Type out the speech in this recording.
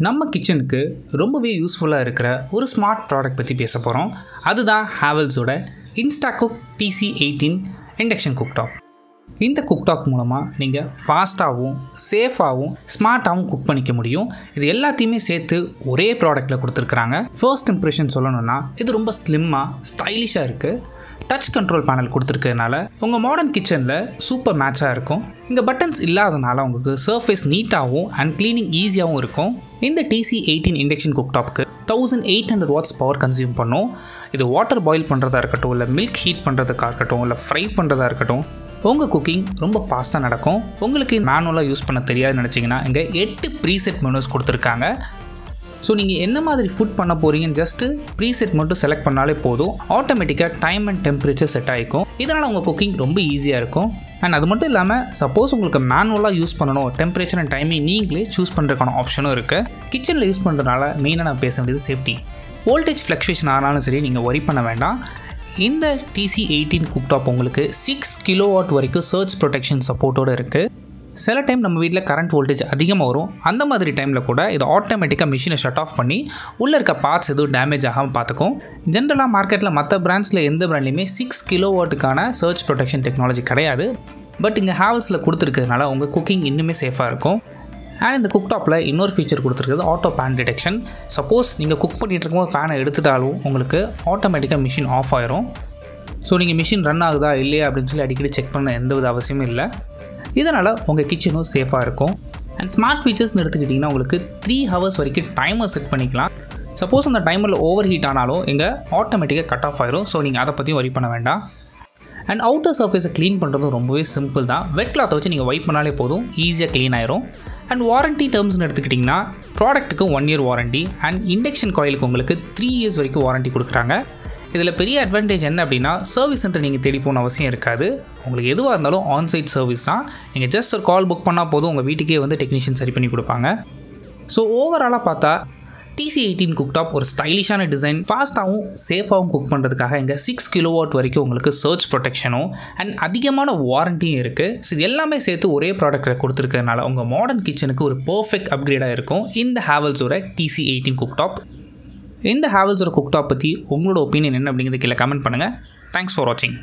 நம்ம கிச்சனுக்கு ரொம்பவே யூஸ்ஃபுல்லாக இருக்கிற ஒரு ஸ்மார்ட் ப்ராடக்ட் பற்றி பேச போகிறோம். அதுதான் ஹேவல்ஸோட இன்ஸ்டாகுக் TC18 இண்டக்ஷன் குக்டாப். இந்த குக்டாப் மூலமாக நீங்கள் ஃபாஸ்ட்டாகவும் சேஃபாகவும் ஸ்மார்ட்டாகவும் குக் பண்ணிக்க முடியும். இது எல்லாத்தையுமே சேர்த்து ஒரே ப்ராடக்ட்டில் கொடுத்துருக்குறாங்க. ஃபர்ஸ்ட் இம்ப்ரெஷன் சொல்லணும்னா இது ரொம்ப ஸ்லிம்மாக ஸ்டைலிஷாக இருக்குது. டச் கண்ட்ரோல் பேனல் கொடுத்துருக்கிறதுனால உங்கள் மாடர்ன் கிச்சனில் சூப்பர் மேட்சாக இருக்கும். இங்கே பட்டன்ஸ் இல்லாதனால உங்களுக்கு சர்ஃபேஸ் நீட்டாகவும் அண்ட் க்ளீனிங் ஈஸியாகவும் இருக்கும். இந்த TC18 இண்டக்ஷன் குக்டாப்க்கு 1800 வாட்ஸ் பவர் கன்சியூம் பண்ணும். இது வாட்டர் பாயில் பண்ணுறதா இருக்கட்டும், இல்லை மில்க் ஹீட் பண்ணுறதுக்காக இருக்கட்டும், இல்லை ஃப்ரை பண்ணுறதா இருக்கட்டும், உங்கள் குக்கிங் ரொம்ப ஃபாஸ்ட்டாக நடக்கும். உங்களுக்கு மேனுவலாக யூஸ் பண்ண தெரியாதுன்னு நினச்சிங்கன்னா இங்கே 8 ப்ரீசெட் மெனுஸ் கொடுத்துருக்காங்க. ஸோ நீங்கள் என்ன மாதிரி ஃபுட் பண்ண போகிறீங்கன்னு ஜஸ்ட்டு ப்ரீசெட் மட்டும் செலக்ட் பண்ணாலே போதும். ஆட்டோமேட்டிக்காக டைம் அண்ட் டெம்பரேச்சர் செட் ஆகிக்கும். இதனால் உங்கள் குக்கிங் ரொம்ப ஈஸியாக இருக்கும். அண்ட் அது மட்டும் இல்லாமல் சப்போஸ் உங்களுக்கு மேனுவலாக யூஸ் பண்ணணும், டெம்பரேச்சர் அண்ட் டைமிங் நீங்களே சூஸ் பண்ணுறதுக்கான ஆப்ஷனும் இருக்குது. கிச்சனில் யூஸ் பண்ணுறதுனால மெயினாக நான் பேச வேண்டியது சேஃப்டி. வோல்டேஜ் ஃப்ளக்சுவேஷன் ஆனாலும் சரி நீங்கள் ஒரி பண்ண வேண்டாம். இந்த TC18 குக்டாப் உங்களுக்கு 6 கிலோவாட் வரைக்கும் சர்ஜ் ப்ரொடெக்ஷன் சப்போர்ட்டோடு இருக்குது. சில டைம் நம்ம வீட்டில் கரண்ட் வோல்டேஜ் அதிகமாக வரும். அந்த மாதிரி டைமில் கூட இது ஆட்டோமேட்டிக்காக மிஷினை ஷட் ஆஃப் பண்ணி உள்ளே இருக்க பார்ட்ஸ் எதுவும் டேமேஜ் ஆகாமல் பார்த்துக்கும். ஜென்ரலாக மார்க்கெட்டில் மற்ற பிராண்ட்ஸில் எந்த பிராண்ட்லையுமே 6 கிலோவாட்டுக்கான சர்ஜ் ப்ரொடெக்ஷன் டெக்னாலஜி கிடையாது. பட் இங்கே ஹேவல்ஸில் கொடுத்துருக்கிறதுனால உங்கள் குக்கிங் இன்னுமே சேஃபாக இருக்கும். அண்ட் இந்த குக்டாப்பில் இன்னொரு ஃபீச்சர் கொடுத்துருக்குறது ஆட்டோ பேன் டிடெக்ஷன். சப்போஸ் நீங்கள் குக் பண்ணிகிட்டு இருக்கும்போது பேனை எடுத்துட்டாலும் உங்களுக்கு ஆட்டோமேட்டிக்காக மிஷின் ஆஃப் ஆயிரும். ஸோ நீங்கள் மிஷின் ரன் ஆகுதா இல்லையா அப்படின்னு சொல்லி அடிக்கடி செக் பண்ண எந்த வித அவசியமும் இல்லை. இதனால் உங்கள் கிச்சனும் சேஃபாக இருக்கும். அண்ட் ஸ்மார்ட் ஃபீச்சர்ஸ்னு எடுத்துக்கிட்டிங்கன்னா உங்களுக்கு 3 ஹவர்ஸ் வரைக்கும் டைமர் செட் பண்ணிக்கலாம். சப்போஸ் அந்த டைமரில் ஓவர் ஹீட் ஆனாலும் இங்கே ஆட்டோமேட்டிக்காக கட் ஆஃப் ஆயிரும். ஸோ நீங்கள் அதை பற்றியும் ஒரி பண்ண வேண்டாம். அண்ட் அவுட்டர் சர்ஃபேஸை க்ளீன் பண்ணுறதும் ரொம்பவே சிம்பிள் தான். வெட் கிளாத்தை வச்சு நீங்கள் வைப் பண்ணாலே போதும், ஈஸியாக க்ளீன் ஆயிரும். அண்ட் வாரண்ட்டி டேர்ம்ஸ்னு எடுத்துக்கிட்டிங்கன்னா ப்ராடக்ட்டுக்கு 1 இயர் வாரண்ட்டி அண்ட் இண்டக்ஷன் காயிலுக்கு உங்களுக்கு 3 இயர்ஸ் வரைக்கும் வாரண்ட்டி கொடுக்குறாங்க. இதில் பெரிய அட்வான்டேஜ் என்ன அப்படின்னா சர்வீஸ் சென்டர் நீங்கள் தேடி போகணும் அவசியம் இருக்காது. உங்களுக்கு எதுவாக இருந்தாலும் ஆன்சைட் சர்வீஸ் தான். நீங்கள் ஜஸ்ட் ஒரு கால் புக் பண்ணால் போதும், உங்கள் வீட்டுக்கே வந்து டெக்னீஷியன் சரி பண்ணி கொடுப்பாங்க. ஸோ ஓவராலாக பார்த்தா TC18 குக்டாப் ஒரு ஸ்டைலிஷான டிசைன், ஃபாஸ்ட்டாகவும் சேஃபாகவும் குக் பண்ணுறதுக்காக இங்கே 6 கிலோவாட் வரைக்கும் உங்களுக்கு சர்ஜ் ப்ரொடெக்ஷனும் அண்ட் அதிகமான வாரண்ட்டியும் இருக்குது. ஸோ இது எல்லாமே சேர்த்து ஒரே ப்ராடக்ட்டில் கொடுத்துருக்கிறதுனால உங்கள் மாடர்ன் கிச்சனுக்கு ஒரு பர்ஃபெக்ட் அப்கிரேடாக இருக்கும் இந்த ஹேவல்ஸோட TC18 குக்டாப். இந்த ஹேவல்ஸோட குக்டாப் பற்றி உங்களோட ஒப்பீனியன் என்ன அப்படிங்கிறது கீழே கமெண்ட் பண்ணுங்கள். தேங்க்ஸ் ஃபார் வாட்சிங்.